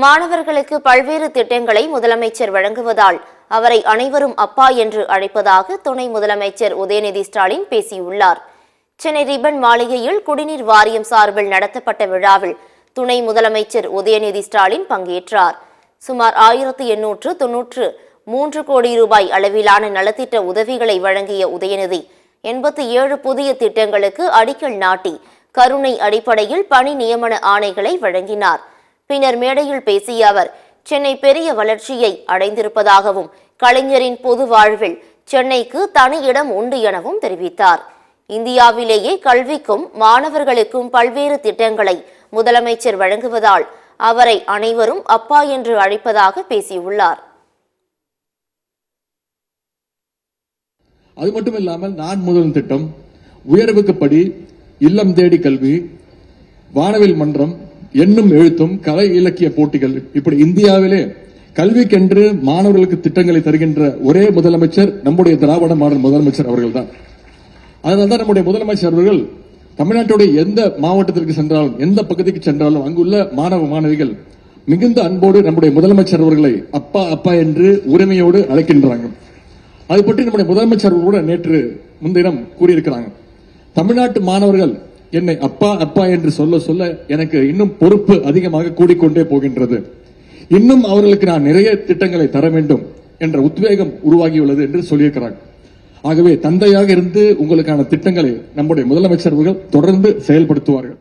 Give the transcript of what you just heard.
மாணவர்களுக்கு பல்வேறு திட்டங்களை முதலமைச்சர் வழங்குவதால் அவரை அனைவரும் அப்பா என்று அழைப்பதாக துணை முதலமைச்சர் உதயநிதி ஸ்டாலின் பேசியுள்ளார். சென்னை ரிப்பன் மாளிகையில் குடிநீர் வாரியம் சார்பில் நடத்தப்பட்ட விழாவில் துணை முதலமைச்சர் உதயநிதி ஸ்டாலின் பங்கேற்றார். சுமார் 1893 கோடி ரூபாய் அளவிலான நலத்திட்ட உதவிகளை வழங்கிய உதயநிதி 87 புதிய திட்டங்களுக்கு அடிக்கல் நாட்டி கருணை அடிப்படையில் பணி நியமன ஆணைகளை வழங்கினார். பின்னர் மேடையில் பேசிய அவர் சென்னை பெரிய வளர்ச்சியை அடைந்திருப்பதாகவும் கலைஞரின் பொது வாழ்வில் சென்னைக்கு தனி இடம் உண்டு எனவும் தெரிவித்தார். இந்தியாவிலேயே கல்விக்கும் மாணவர்களுக்கும் பல்வேறு திட்டங்களை முதலமைச்சர் வழங்குவதால் அவரை அனைவரும் அப்பா என்று அழைப்பதாக பேசியுள்ளார். அது மட்டுமில்லாமல் நான் முதல் திட்டம், உயர்வுக்கு படி, இல்லம் தேடி கல்வி, வானவில் மன்றம், எண்ணும் எழுத்தும், கலை இலக்கிய போட்டிகள், இப்படி இந்தியாவிலே கல்விக்கென்று மாணவர்களுக்கு திட்டங்களை தருகின்ற ஒரே முதலமைச்சர் நம்முடைய திராவிட மாடல் முதலமைச்சர் அவர்கள் தான். அதனால்தான் நம்முடைய முதலமைச்சர் அவர்கள் தமிழ்நாட்டுடைய எந்த மாவட்டத்திற்கு சென்றாலும், எந்த பகுதிக்கு சென்றாலும் அங்குள்ள மாணவ மாணவிகள் மிகுந்த அன்போடு நம்முடைய முதலமைச்சர் அவர்களை அப்பா அப்பா என்று உரிமையோடு அழைக்கின்றாங்க. அது பற்றி நம்முடைய முதலமைச்சர் கூட நேற்று முன்தினம் கூறியிருக்கிறாங்க. தமிழ்நாட்டு மாணவர்கள் என்னை அப்பா அப்பா என்று சொல்ல சொல்ல எனக்கு இன்னும் பொறுப்பு அதிகமாக கூடிக்கொண்டே போகின்றது. இன்னும் அவர்களுக்கு நான் நிறைய திட்டங்களை தர வேண்டும் என்ற உத்வேகம் உருவாகியுள்ளது என்று சொல்லியிருக்கிறாங்க. ஆகவே தந்தையாக இருந்து உங்களுக்கான திட்டங்களை நம்முடைய முதலமைச்சர்கள் தொடர்ந்து செயல்படுத்துவார்கள்.